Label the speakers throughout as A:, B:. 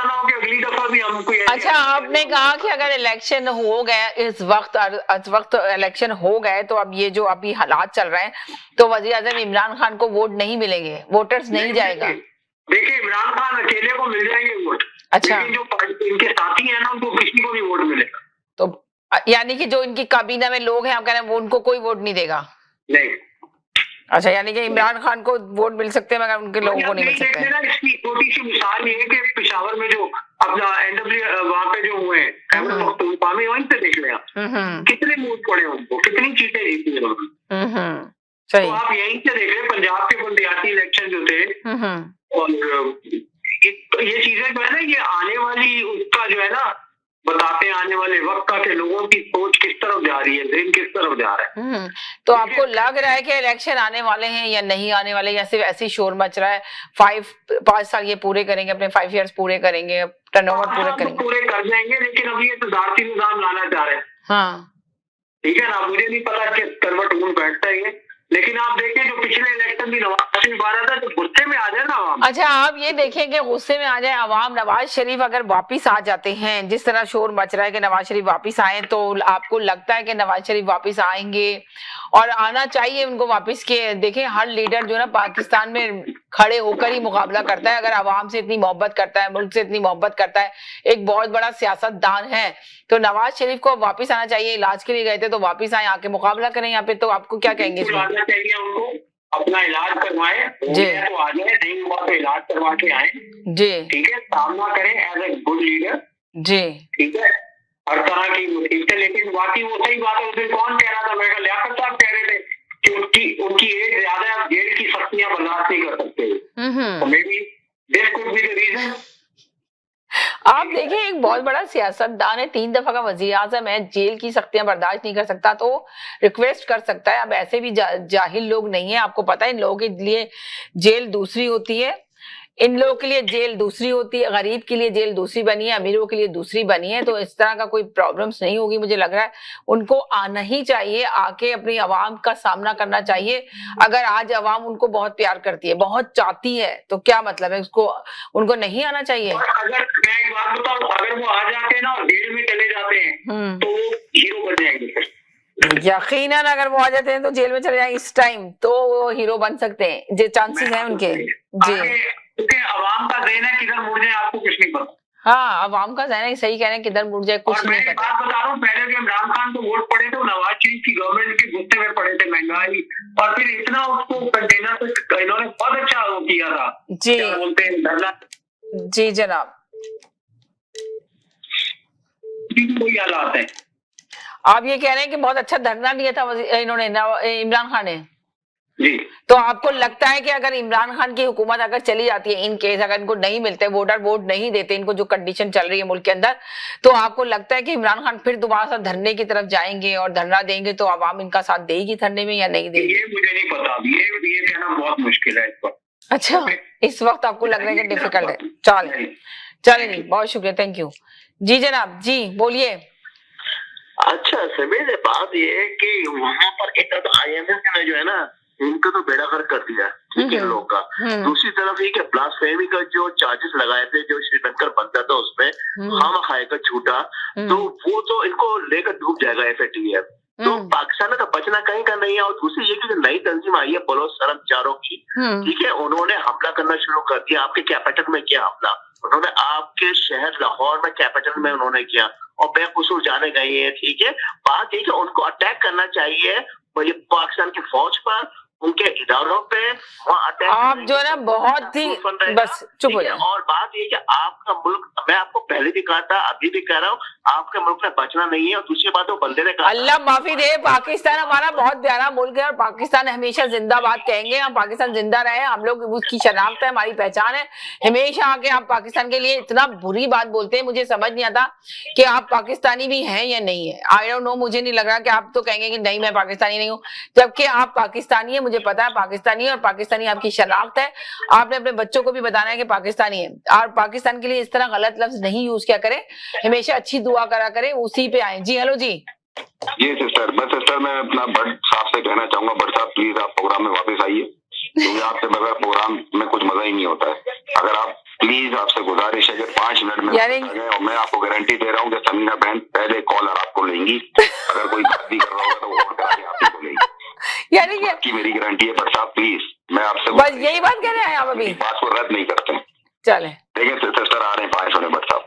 A: ऐसा ना हो कि अगली दफा भी हमको।
B: अच्छा, आपने कहा कि अगर इलेक्शन हो गया इस वक्त इलेक्शन हो गए तो अब ये जो अभी हालात चल रहे हैं तो वजीर आजम इमरान खान को वोट नहीं मिलेंगे, वोटर्स नहीं जाएगा।
A: देखिए इमरान खान अकेले को मिल जाएंगे वोट।
B: अच्छा,
A: लेकिन जो इनके साथी हैं ना उनको किसी को नहीं वोट मिलेगा।
B: तो यानी कि जो इनकी काबीना में लोग हैं आप कह रहे हैं वो उनको कोई वोट नहीं देगा?
A: नहीं।
B: अच्छा, यानी कि इमरान खान को वोट मिल सकते हैं मगर उनके लोगों को नहीं मिल सकते हैं।
A: इसकी छोटी सी मिसाल ये है कि पेशावर में जो अपना एनडब्ल्यू वहाँ पे जो हुए हैं वहीं से देख लें कितने वोट पड़े उनको, कितनी सीटें जीती है।
B: सही।
A: तो आप यहीं से देख लें पंजाब के बलदियाती इलेक्शन जो थे और ये चीजें जो है ना ये आने वाली उसका जो है ना बताते हैं आने वाले वक्त का कि लोगों की सोच किस तरफ जा रही है, दिन किस तरफ जा रहा है।
B: तो आपको लग रहा है कि इलेक्शन आने वाले हैं या नहीं आने वाले, या सिर्फ ऐसी शोर मच रहा है 5 साल ये पूरे करेंगे, अपने 5 इयर्स पूरे करेंगे, टर्नओवर पूरे करेंगे?
A: पूरे कर जाएंगे लेकिन अभी ये सुधारती निजाम लाना चाह रहे हैं।
B: हाँ
A: ठीक है ना, मुझे नहीं पता कि करवट कौन बैठता है लेकिन आप देखिए जो पिछले इलेक्शन भी नवाज शरीफ आ रहा था तो गुस्से में आ जाए ना आवाम।
B: अच्छा, आप ये देखें कि गुस्से में आ जाए आवाम, नवाज शरीफ अगर वापिस आ जाते हैं, जिस तरह शोर मच रहा है कि नवाज शरीफ वापिस आए, तो आपको लगता है कि नवाज शरीफ वापिस आएंगे और आना चाहिए उनको वापिस? के देखें हर लीडर जो ना पाकिस्तान में खड़े होकर ही मुकाबला करता है, अगर आवाम से इतनी मोहब्बत करता है, मुल्क से इतनी मोहब्बत करता है, एक बहुत बड़ा सियासतदान है, तो नवाज शरीफ को वापिस आना चाहिए। इलाज के लिए गए थे तो वापिस आए, आके मुकाबला करें यहाँ पे। तो आपको क्या कहेंगे इसमें?
A: आना चाहिए उनको, अपना इलाज करवाएं, जी तो आ जाए, नहीं हुआ तो इलाज करवा के आए जी, ठीक है, सामना करें एज ए गुड लीडर जी, ठीक है, हर तरह की मुसीबतें। लेकिन बाकी वो सही बात है, उस दिन कौन कह रहा था, मैं लियाकत साहब कह रहे थे कि उनकी एज ज्यादा है, जेल की सख्तियां बर्दाश्त नहीं कर सकते, तो may be this could be the region.
B: आप देखिए एक बहुत बड़ा सियासतदान है, 3 दफा का वजीर आजम है, जेल की सख्तियां बर्दाश्त नहीं कर सकता तो रिक्वेस्ट कर सकता है। अब ऐसे भी जाहिल लोग नहीं है, आपको पता है इन लोगों के लिए जेल दूसरी होती है, इन लोगों के लिए जेल दूसरी होती है, गरीब के लिए जेल दूसरी बनी है, अमीरों के लिए दूसरी बनी है। तो इस तरह का कोई प्रॉब्लम्स नहीं होगी, मुझे लग रहा है उनको आना ही चाहिए, आके अपनी आवाम का सामना करना चाहिए। अगर आज आवाम उनको बहुत प्यार करती है, बहुत चाहती है, तो क्या मतलब है उसको, उनको नहीं आना चाहिए?
A: अगर मैं एक बात बताऊं, अगर वो आ जाते हैं ना और जेल में चले जाते हैं तो हीरो बन जाएंगे।
B: यकीनन अगर वो आ जाते हैं तो जेल में चले जाएंगे इस टाइम, तो वो हीरो बन सकते हैं, जो चांसेस हैं उनके जी।
A: क्योंकि अवाम का ज़हन है किधर मुड़ जाए आपको कुछ नहीं पता।
B: हाँ, अवाम का ज़हन है, सही कह रहे हैं, किधर मुड़ जाए कुछ नहीं पता।
A: बात बता रहा हूँ, पहले जो इमरान खान को वोट पड़े थे नवाज शरीफ की गवर्नमेंट के गुस्से में पड़े थे, महंगाई, और फिर इतना उसको कंटेनर से इन्होंने बहुत अच्छा वो किया था जी, क्या बोलते हैं धरना
B: जी जनाब,
A: कोई हालात है।
B: आप ये कह रहे हैं कि बहुत अच्छा धरना दिया था इन्होंने, इमरान खान ने
A: जी।
B: तो आपको लगता है कि अगर इमरान खान की हुकूमत अगर चली जाती है, इन केस अगर इनको नहीं मिलते वोटर, वोट नहीं देते इनको, जो कंडीशन चल रही है मुल्क के अंदर, तो आपको लगता है कि इमरान खान फिर दोबारा से धरने की तरफ जाएंगे और धरना देंगे, तो आवाम इनका साथ देगी धरने में या नहीं देगी?
A: ये मुझे नहीं पता, ये कहना बहुत मुश्किल है इस वक्त।
B: अच्छा, इस वक्त आपको लग रहा है कि डिफिकल्ट है। चले जी, बहुत शुक्रिया, थैंक यू जी। जनाब जी बोलिए।
C: अच्छा समीर, बात ये है कि वहाँ पर एक तरफ IMF ने जो है ना इनका तो बेड़ा गर्क कर दिया ठीक है लोगों का, दूसरी तरफ ये कि ब्लास्फेमी का जो चार्जेस लगाए थे जो श्रीलंकर बनता था उसमें हम खाएगा झूठा, तो वो तो इनको लेकर डूब जाएगा FATF। तो पाकिस्तान का बचना कहीं का नहीं है। और दूसरी ये कि जो नई तंजीम आई है बलोच शर्मचारों की, ठीक है, उन्होंने हमला करना शुरू कर दिया। आपके कैपिटल में किया हमला, उन्होंने आपके शहर लाहौर में कैपिटल में उन्होंने किया और बेकसूर जाने गए हैं, ठीक है। बात ये कि उनको अटैक करना चाहिए पाकिस्तान की फौज पर, उनके इदारों पे वहाँ अटैक।
B: आप जो है ना बहुत ही बस चुप हो जाए।
C: और बात ये कि आपका मुल्क, मैं आपको पहले भी कहा था अभी भी कह रहा हूँ, आपके मुल्क में बचना नहीं है। और दूसरी बात वो बंदे ने कहा,
B: अल्लाह माफी दे, पाकिस्तान हमारा बहुत प्यारा मुल्क है और पाकिस्तान हमेशा जिंदाबाद कहेंगे। हम पाकिस्तान जिंदा रहे, हम लोग उसकी शनाख्त है, हमारी पहचान है। हमेशा आके आप पाकिस्तान के लिए इतना बुरी बात बोलते हैं, मुझे समझ नहीं आता कि आप पाकिस्तानी भी हैं या नहीं है। आई डोंट नो, मुझे नहीं लग रहा कि आप तो कहेंगे कि नहीं मैं पाकिस्तानी नहीं हूँ, जबकि आप पाकिस्तानी है, मुझे पता है पाकिस्तानी है और पाकिस्तानी आपकी शनाख्त है। आपने अपने बच्चों को भी बताना है कि पाकिस्तानी है और पाकिस्तान के लिए इस तरह गलत लफ्ज नहीं यूज किया करें, हमेशा अच्छी दुआ करा करें, उसी पे आए। जी हेलो जी।
D: जी सिस्टर, मैं अपना भट्ट साहब से कहना चाहूंगा, भट्ट साहब प्लीज आप प्रोग्राम में वापस आइए, क्योंकि आपसे बगैर प्रोग्राम में कुछ मजा ही नहीं होता है। अगर आप प्लीज आपसे गुजारिश है कि 5 मिनट में
B: यानी
D: गए, और मैं आपको गारंटी दे रहा हूँ कि समीना बहन पहले कॉलर आपको लेंगी। अगर कोई गलती कर रहा होगा तो वो और करा के आप ही को लेंगी,
B: यानी कि
D: की मेरी गारंटी है। बट साहब प्लीज मैं आपसे
B: बस यही बात कह रहे हैं आप अभी,
D: बात को रद्द नहीं करते।
B: चले
D: देखिए सिस्टर आ रहे हैं 5 मिनट बट साहब।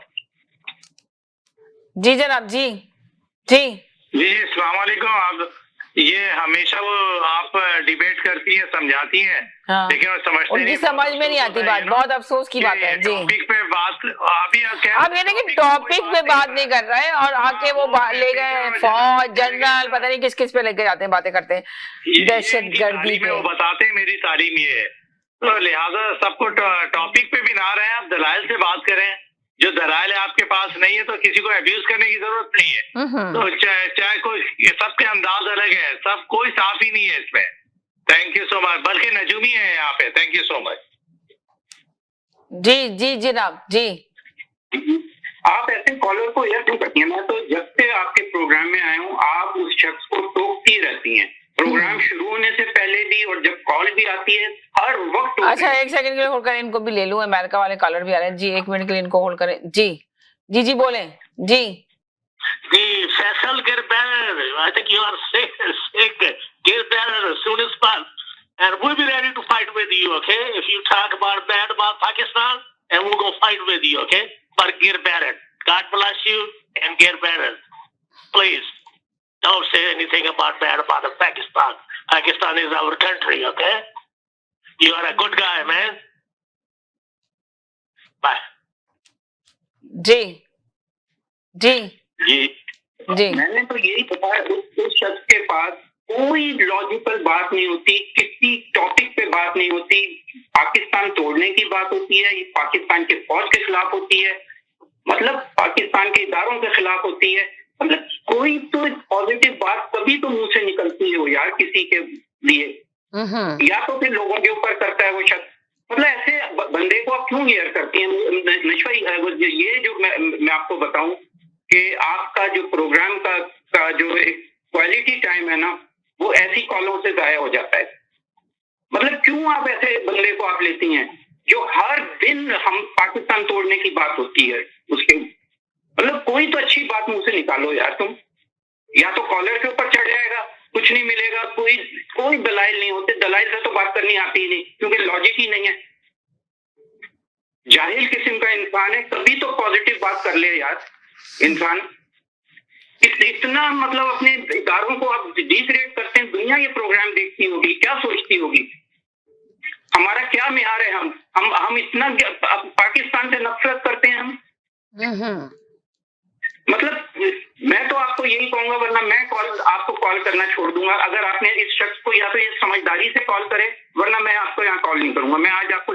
B: जी जनाब, जी जी
E: जी अस्सलाम वालेकुम। आप ये हमेशा वो आप डिबेट करती हैं, समझाती हैं,
B: हाँ।
E: लेकिन वो समझते
B: उनकी
E: नहीं,
B: समझ में नहीं आती बात, बहुत अफसोस की बात है जी।
E: टॉपिक पे बात अभी
B: अब ये कि टॉपिक पे बात नहीं कर रहे हैं और आके वो ले गए फौज जनरल पता नहीं किस किस पे लेके जाते हैं, बातें करते हैं दहशतगर्दी पे।
E: वो बताते हैं मेरी तालीम ये है, तो लिहाजा सबको टॉपिक पे भी ना रहे, आप दलाइल से बात करें। जो दलाइल आपके पास नहीं है तो किसी को अब्यूज करने की जरूरत नहीं है। तो चाहे कोई, सबके अंदाज अलग है, सब कोई साफ ही नहीं है इसमें। थैंक यू सो मच, बल्कि नजूमी है यहाँ पे। Thank you so much.
B: जी जी जनाब जी।
A: आप ऐसे कॉलर को यह क्यों करती हैं? मैं तो जब से आपके प्रोग्राम में आया हूँ आप उस शख्स को टोकती रहती हैं, प्रोग्राम शुरू होने से पहले भी और जब कॉल भी आती है हर वक्त।
B: अच्छा एक सेकंड के लिए होल्ड करें, इनको भी ले लूं, अमेरिका वाले कॉलर भी आ रहे हैं जी। 1 मिनट के लिए इनको होल्ड करें जी। जी जी बोले जी।
C: Faisal, get better. I think you are sick. Get better as soon as possible. And we'll be ready to fight with you, okay? If you talk bad about Pakistan, and we'll go fight with you, okay? But get better. God bless you and get better. Please, don't say anything bad about Pakistan. Pakistan is our country, okay? You are a good guy, man. Bye.
B: जी जी
A: जी
B: जी।
A: मैंने तो यही बताया, उस शख्स के पास कोई logical बात नहीं होती, किसी टॉपिक पे बात नहीं होती। पाकिस्तान तोड़ने की बात होती है, पाकिस्तान के फौज के खिलाफ होती है, मतलब पाकिस्तान के इदारों के खिलाफ होती है। मतलब कोई तो पॉजिटिव बात कभी तो मुंह से निकलती है वो यार किसी के लिए, या तो फिर लोगों के ऊपर करता है वो शख्स। मतलब ऐसे बंदे को आप क्यों गियर करती हैं? नशवा ये जो मैं आपको बताऊं कि आपका जो प्रोग्राम का जो एक क्वालिटी टाइम है ना, वो ऐसी कॉलों से जाया हो जाता है। मतलब क्यों आप ऐसे बंदे को आप लेती हैं जो हर दिन हम पाकिस्तान तोड़ने की बात होती है उसके, मतलब कोई तो अच्छी बात मुंह से निकालो यार तुम। या तो कॉलर के ऊपर चढ़ जाएगा, कुछ नहीं मिलेगा, कोई दलाइल नहीं होते, दलाइल से तो बात करनी आती ही नहीं क्योंकि लॉजिक ही नहीं है। जाहिल किस्म का इंसान है, कभी तो पॉजिटिव बात कर ले यार इंसान। इतना मतलब अपने इदारों को आप डिसरेट करते हैं। दुनिया ये प्रोग्राम देखती होगी, क्या सोचती होगी, हमारा क्या मियार है? हम इतना पाकिस्तान से नफरत करते हैं हम। मतलब मैं तो आपको यही कहूंगा, वरना मैं आपको कॉल करना छोड़ दूंगा अगर आपने इस शख्स को, या तो ये समझदारी से कॉल करे, वरना मैं आपको यहाँ कॉल नहीं करूंगा। मैं आज आपको